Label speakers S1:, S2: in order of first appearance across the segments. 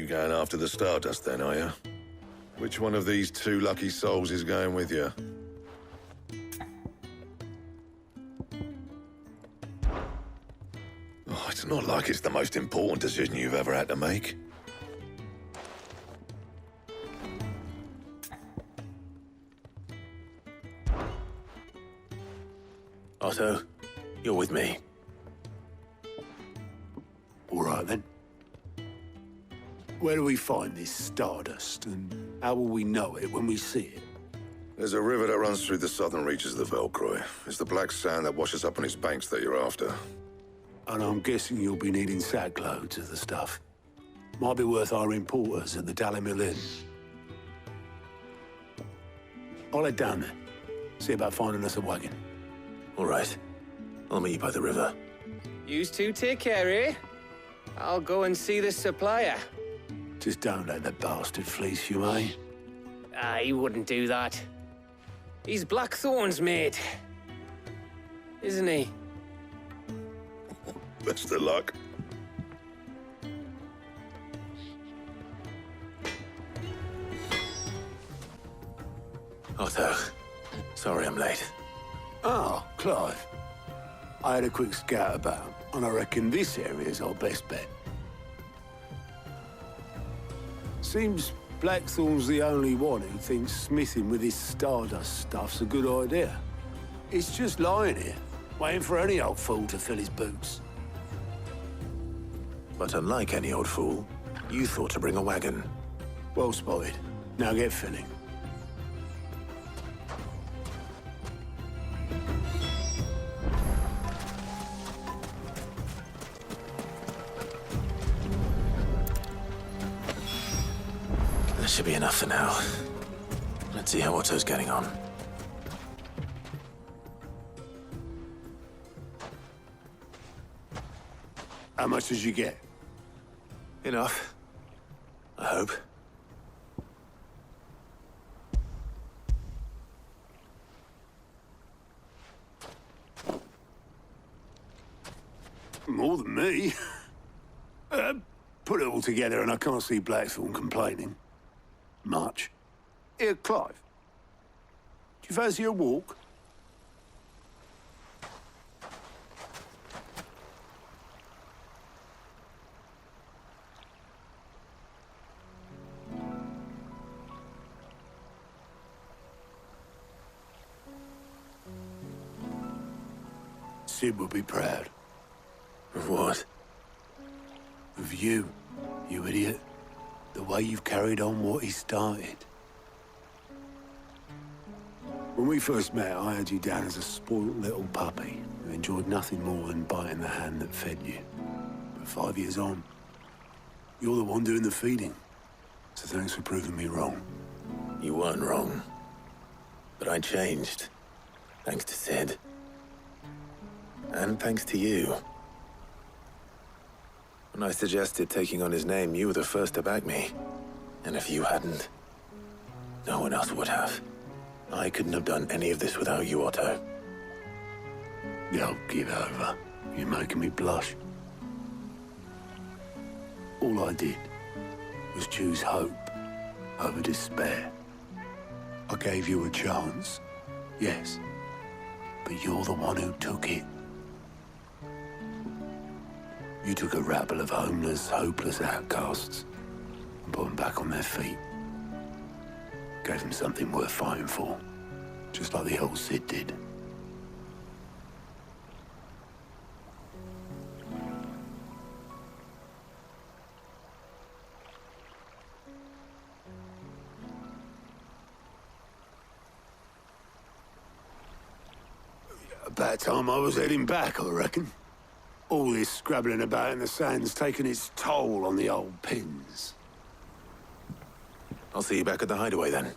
S1: going after the Stardust then, are you? Which one of these two lucky souls is going with you? Oh, it's not like it's the most important decision you've ever had to make.
S2: Otto, you're with me.
S3: All right, then. Where do we find this Stardust, and how will we know it when we see it?
S1: There's a river that runs through the southern reaches of the Velcroy. It's the black sand that washes up on its banks that you're after.
S3: And I'm guessing you'll be needing sackloads of the stuff. Might be worth hiring porters at the Dalimil Inn. I'll head down there. See about finding us a wagon.
S2: All right. I'll meet you by the river.
S4: Yous two take care, eh? I'll go and see this supplier.
S3: Just don't let the bastard fleece you, eh?
S4: He wouldn't do that. He's Blackthorn's mate. Isn't he?
S1: Best of luck.
S2: Otto, sorry I'm late.
S3: Ah, Clive. I had a quick scout about, and I reckon this area's our best bet. Seems Blackthorn's the only one who thinks smithing with his Stardust stuff's a good idea. It's just lying here, waiting for any old fool to fill his boots.
S2: But unlike any old fool, you thought to bring a wagon.
S3: Well spotted. Now get filling.
S2: That should be enough for now. Let's see how Otto's getting on.
S3: How much did you get?
S2: Enough. I hope.
S3: More than me. Put it all together and I can't see Blackthorn complaining. Much. Here, Clive. Do you fancy a walk? Sid will be proud.
S2: Of what?
S3: Of you, you idiot. The way you've carried on what he started. When we first met, I had you down as a spoilt little puppy who enjoyed nothing more than biting the hand that fed you. But 5 years on, you're the one doing the feeding. So thanks for proving me wrong.
S2: You weren't wrong. But I changed. Thanks to Sid. And thanks to you. When I suggested taking on his name, you were the first to back me. And if you hadn't, no one else would have. I couldn't have done any of this without you, Otto.
S3: Yo, give over. You're making me blush. All I did was choose hope over despair. I gave you a chance, yes, but you're the one who took it. You took a rabble of homeless, hopeless outcasts and put them back on their feet. Gave them something worth fighting for, just like the old Sid did. About time I was heading back, I reckon. All this scrabbling about in the sand's taken its toll on the old pins.
S2: I'll see you back at the hideaway then.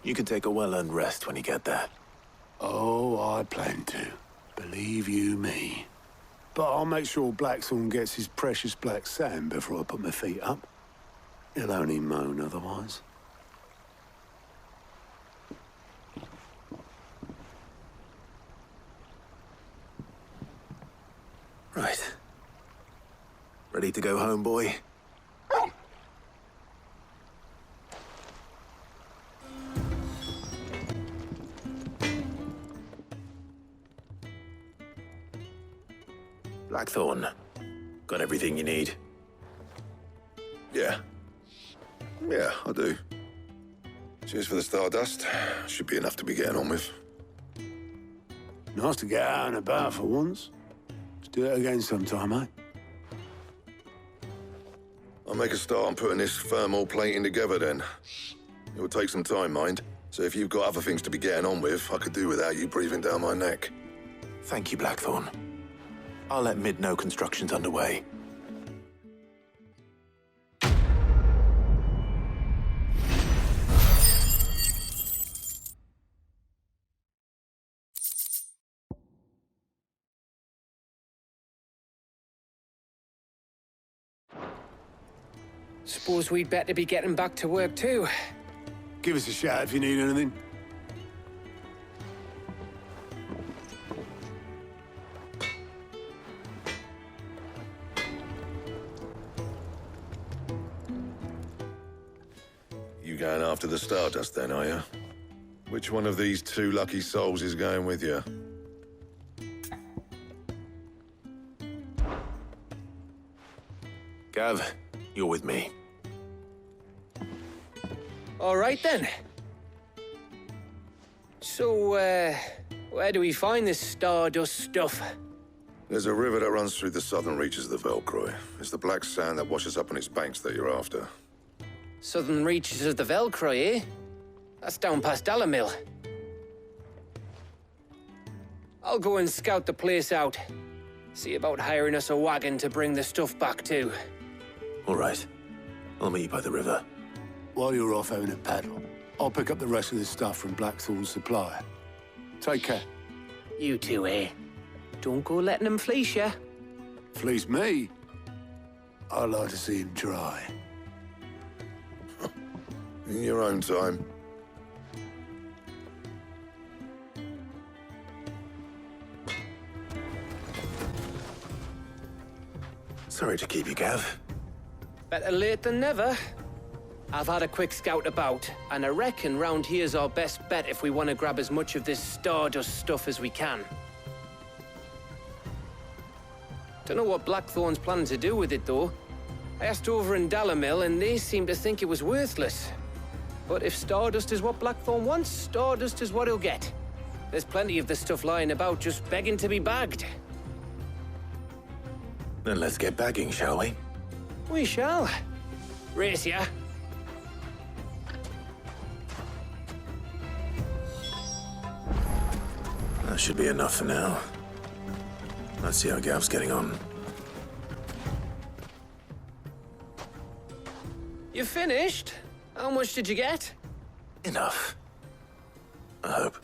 S2: You can take a well-earned rest when you get there.
S3: Oh, I plan to. Believe you me. But I'll make sure Blackthorn gets his precious black sand before I put my feet up. He'll only moan otherwise.
S2: Right. Ready to go home, boy? Blackthorn, got everything you need?
S1: Yeah. Yeah, I do. Cheers for the stardust. Should be enough to be getting on with.
S3: Nice to get out and about for once. Let's do it again sometime, eh?
S1: I'll make a start on putting this thermal plating together then. It will take some time, mind. So if you've got other things to be getting on with, I could do without you breathing down my neck.
S2: Thank you, Blackthorn. I'll let Mid know construction's underway.
S4: Suppose we'd better be getting back to work too.
S3: Give us a shout if you need anything.
S1: You going after the stardust then, are you? Which one of these two lucky souls is going with you?
S2: Gav, you're with me.
S4: All right then. So, where do we find this stardust stuff?
S1: There's a river that runs through the southern reaches of the Velcroy. It's the black sand that washes up on its banks that you're after.
S4: Southern reaches of the Velcroy, eh? That's down past Dalamil. I'll go and scout the place out. See about hiring us a wagon to bring the stuff back to.
S2: All right. I'll meet you by the river.
S3: While you're off having a paddle, I'll pick up the rest of the stuff from Blackthorn's supplier. Take care.
S4: You two, eh? Don't go letting them fleece you.
S3: Fleece me? I'd like to see him try.
S1: In your own time.
S2: Sorry to keep you, Gav.
S4: Better late than never. I've had a quick scout about, and I reckon round here's our best bet if we want to grab as much of this stardust stuff as we can. Don't know what Blackthorn's planning to do with it, though. I asked over in Dalamil, and they seem to think it was worthless. But if stardust is what Blackthorn wants, stardust is what he'll get. There's plenty of this stuff lying about, just begging to be bagged.
S2: Then let's get bagging, shall we?
S4: We shall. Race ya.
S2: That should be enough for now. Let's see how Gav's getting on.
S4: You finished? How much did you get?
S2: Enough. I hope.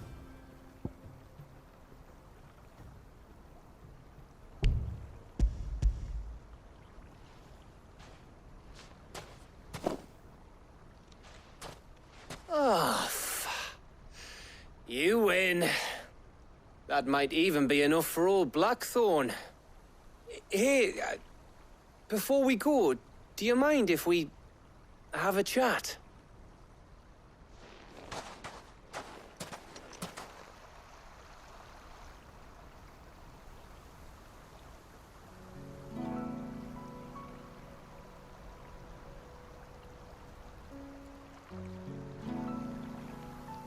S4: Oh, you win. That might even be enough for old Blackthorn. Hey, before we go, do you mind if we have a chat?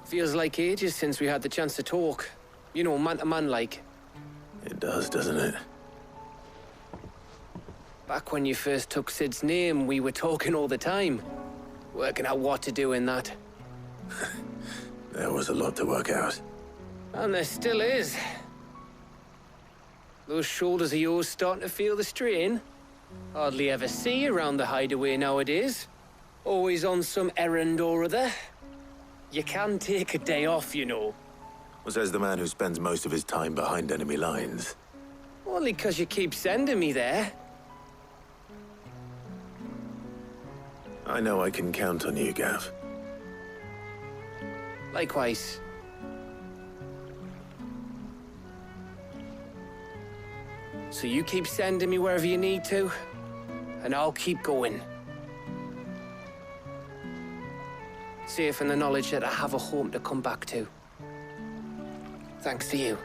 S4: Feels like ages since we had the chance to talk. You know, man to man like.
S2: It does, doesn't it?
S4: Back when you first took Sid's name, we were talking all the time. Working out what to do in that.
S2: There was a lot to work out.
S4: And there still is. Those shoulders of yours starting to feel the strain. Hardly ever see you around the hideaway nowadays. Always on some errand or other. You can take a day off, you know.
S2: Says the man who spends most of his time behind enemy lines.
S4: Only 'cause you keep sending me there.
S2: I know I can count on you, Gav.
S4: Likewise. So you keep sending me wherever you need to, and I'll keep going. Safe in the knowledge that I have a home to come back to. Thanks to you.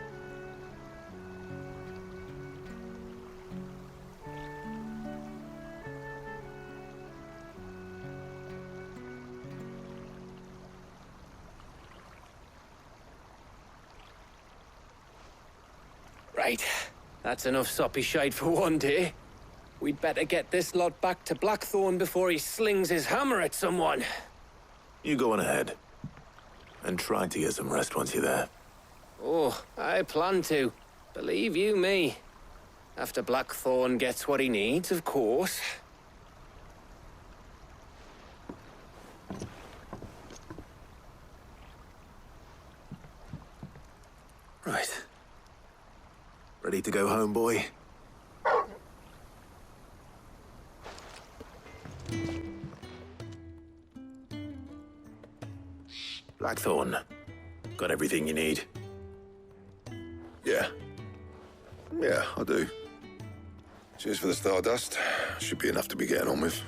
S4: Right. That's enough soppy shite for one day. We'd better get this lot back to Blackthorn before he slings his hammer at someone.
S2: You go on ahead. And try to get some rest once you're there.
S4: Oh, I plan to. Believe you me. After Blackthorn gets what he needs, of course.
S2: Right. Ready to go home, boy? Blackthorn. Got everything you need?
S1: Yeah. Yeah, I do. Cheers for the stardust. Should be enough to be getting on with.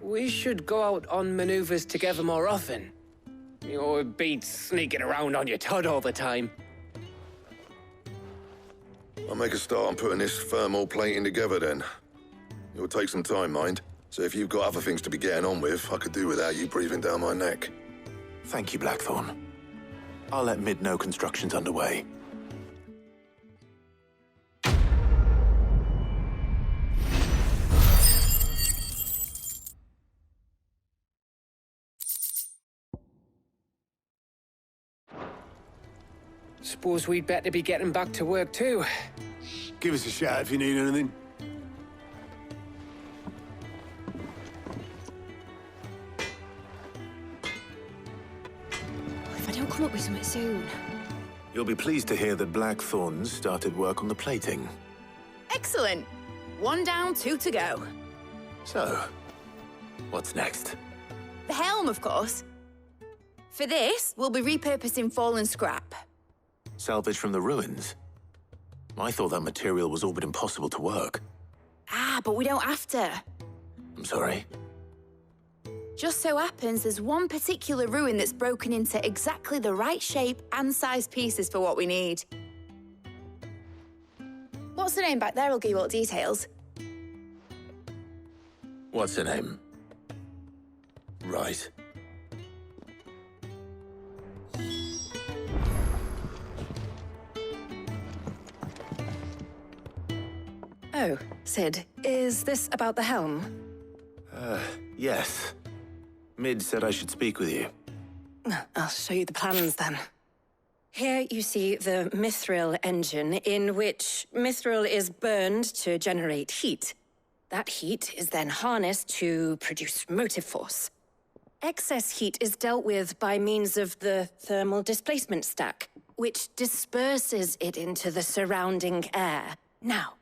S4: We should go out on maneuvers together more often. You're beat sneaking around on your Todd all the time.
S1: I'll make a start on putting this thermal plating together then. It will take some time, mind. So if you've got other things to be getting on with, I could do without you breathing down my neck.
S2: Thank you, Blackthorn. I'll let Mid know construction's underway.
S4: Suppose we'd better be getting back to work too.
S3: Give us a shout if you need anything.
S5: If I don't come up with something soon.
S2: You'll be pleased to hear that Blackthorn started work on the plating.
S5: Excellent. 1 down, 2 to go.
S2: So, what's next?
S5: The helm, of course. For this, we'll be repurposing fallen scrap.
S2: Salvage from the ruins? I thought that material was all but impossible to work.
S5: Ah, but we don't have to.
S2: I'm sorry.
S5: Just so happens there's one particular ruin that's broken into exactly the right shape and size pieces for what we need. What's the name back there? I'll give you all the details.
S2: What's her name? Right.
S6: Oh, Sid, is this about the helm?
S2: Yes. Mid said I should speak with you.
S6: I'll show you the plans then. Here you see the mithril engine, in which mithril is burned to generate heat. That heat is then harnessed to produce motive force. Excess heat is dealt with by means of the thermal displacement stack, which disperses it into the surrounding air. Now,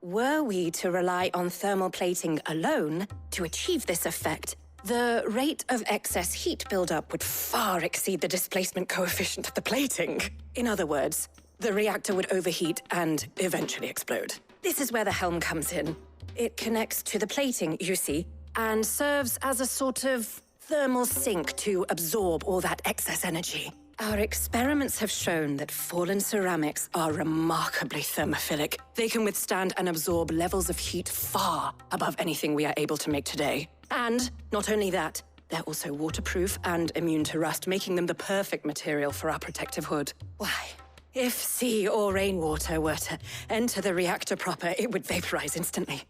S6: were we to rely on thermal plating alone to achieve this effect, the rate of excess heat buildup would far exceed the displacement coefficient of the plating. In other words, the reactor would overheat and eventually explode. This is where the helm comes in. It connects to the plating, you see, and serves as a sort of thermal sink to absorb all that excess energy. Our experiments have shown that fallen ceramics are remarkably thermophilic. They can withstand and absorb levels of heat far above anything we are able to make today. And not only that, they're also waterproof and immune to rust, making them the perfect material for our protective hood. Why? If sea or rainwater were to enter the reactor proper, it would vaporize instantly.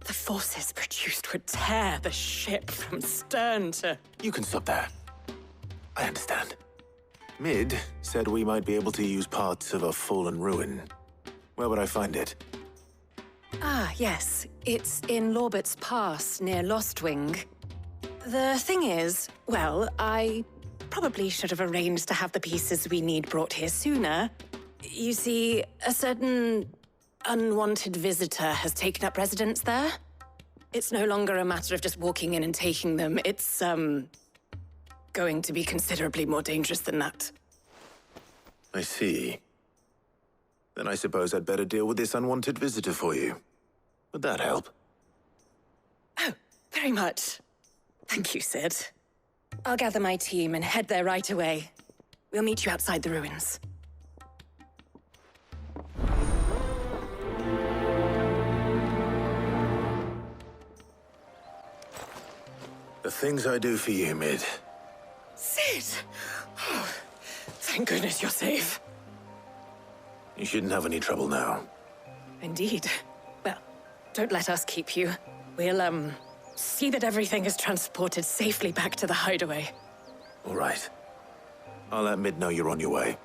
S6: The forces produced would tear the ship from stern to...
S2: You can stop there. I understand. Mid said we might be able to use parts of a fallen ruin. Where would I find it?
S6: Ah, yes. It's in Lorbert's Pass, near Lostwing. The thing is, well, I probably should have arranged to have the pieces we need brought here sooner. You see, a certain unwanted visitor has taken up residence there. It's no longer a matter of just walking in and taking them. It's, going to be considerably more dangerous than that.
S2: I see. Then I suppose I'd better deal with this unwanted visitor for you. Would that help?
S6: Oh, very much. Thank you, Sid. I'll gather my team and head there right away. We'll meet you outside the ruins.
S2: The things I do for you, Mid.
S6: Sid! Oh, thank goodness you're safe.
S2: You shouldn't have any trouble now.
S6: Indeed. Well, don't let us keep you. We'll, see that everything is transported safely back to the hideaway.
S2: All right. I'll let Mid know you're on your way.